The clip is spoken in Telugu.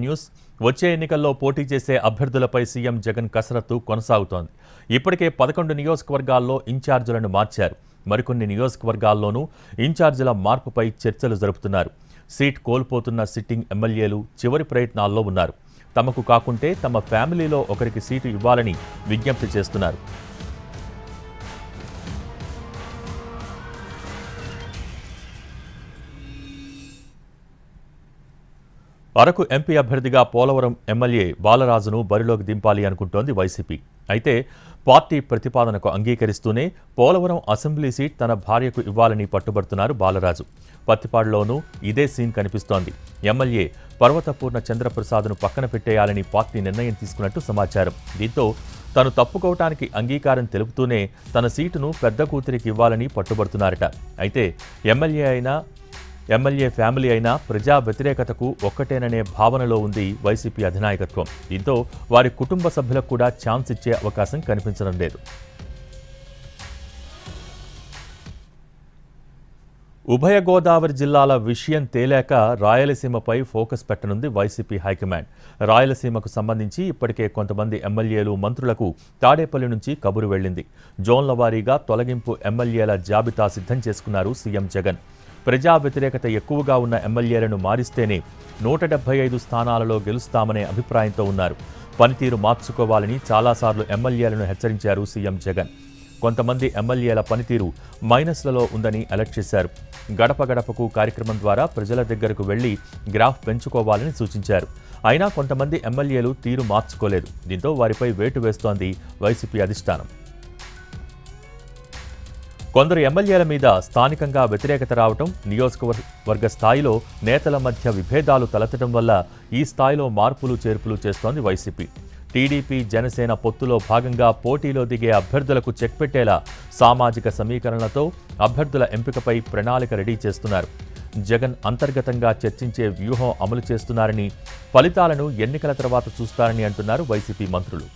న్యూస్ వచ్చే ఎన్నికల్లో పోటీ చేసే అభ్యర్థులపై సీఎం జగన్ కసరత్తు కొనసాగుతోంది. ఇప్పటికే 11 నియోజకవర్గాల్లో ఇన్ఛార్జీలను మార్చారు. మరికొన్ని నియోజకవర్గాల్లోనూ ఇన్ఛార్జీల మార్పుపై చర్చలు జరుపుతున్నారు. సీట్ కోల్పోతున్న సిట్టింగ్ ఎమ్మెల్యేలు చివరి ప్రయత్నాల్లో ఉన్నారు. తమకు కాకుంటే తమ ఫ్యామిలీలో ఒకరికి సీటు ఇవ్వాలని విజ్ఞప్తి చేస్తున్నారు. అరకు ఎంపీ అభ్యర్థిగా పోలవరం ఎమ్మెల్యే బాలరాజును బరిలోకి దింపాలి అనుకుంటోంది వైసీపీ. అయితే పార్టీ ప్రతిపాదనకు అంగీకరిస్తూనే పోలవరం అసెంబ్లీ సీట్ తన భార్యకు ఇవ్వాలని పట్టుబడుతున్నారు బాలరాజు. పత్తిపాడులోనూ ఇదే సీన్ కనిపిస్తోంది. ఎమ్మెల్యే పర్వతపూర్ణ చంద్రప్రసాద్ను పక్కన పెట్టేయాలని పార్టీ నిర్ణయం తీసుకున్నట్టు సమాచారం. దీంతో తను తప్పుకోవటానికి అంగీకారం తెలుపుతూనే తన సీటును పెద్ద కూతురికి ఇవ్వాలని పట్టుబడుతున్నారట. అయితే ఎమ్మెల్యే ఫ్యామిలీ అయినా ప్రజా వ్యతిరేకతకు ఒక్కటేననే భావనలో ఉంది వైసీపీ అధినాయకత్వం. దీంతో వారి కుటుంబ సభ్యులకు కూడా ఛాన్స్ ఇచ్చే అవకాశం కనిపించడం లేదు. ఉభయ గోదావరి జిల్లాల విషయం తేలాక రాయలసీమపై ఫోకస్ పెట్టనుంది వైసీపీ హైకమాండ్. రాయలసీమకు సంబంధించి ఇప్పటికే కొంతమంది ఎమ్మెల్యేలు మంత్రులకు తాడేపల్లి నుంచి కబురు వెళ్లింది. జోన్ల వారీగా తొలగింపు ఎమ్మెల్యేల జాబితా సిద్ధం చేసుకున్నారు సీఎం జగన్. ప్రజా వ్యతిరేకత ఎక్కువగా ఉన్న ఎమ్మెల్యేలను మారిస్తేనే 175 స్థానాలలో గెలుస్తామనే అభిప్రాయంతో ఉన్నారు. పనితీరు మార్చుకోవాలని చాలాసార్లు ఎమ్మెల్యేలను హెచ్చరించారు సీఎం జగన్. కొంతమంది ఎమ్మెల్యేల పనితీరు మైనస్లలో ఉందని అలర్ట్ చేశారు. గడప గడపకు కార్యక్రమం ద్వారా ప్రజల దగ్గరకు వెళ్లి గ్రాఫ్ పెంచుకోవాలని సూచించారు. అయినా కొంతమంది ఎమ్మెల్యేలు తీరు మార్చుకోలేదు. దీంతో వారిపై వేటు వేస్తోంది వైసీపీ అధిష్టానం. కొందరు ఎమ్మెల్యేల మీద స్థానికంగా వ్యతిరేకత రావటం, నియోజకవర్గ స్థాయిలో నేతల మధ్య విభేదాలు తలెత్తడం వల్ల ఈ స్థాయిలో మార్పులు చేర్పులు చేస్తోంది వైసీపీ. టీడీపీ జనసేన పొత్తులో భాగంగా పోటీలో దిగే అభ్యర్థులకు చెక్ పెట్టేలా సామాజిక సమీకరణలతో అభ్యర్థుల ఎంపికపై ప్రణాళిక రెడీ చేస్తున్నారు. జగన్ అంతర్గతంగా చర్చించే వ్యూహం అమలు చేస్తున్నారని, ఫలితాలను ఎన్నికల తర్వాత చూస్తారని అంటున్నారు వైసీపీ మంత్రులు.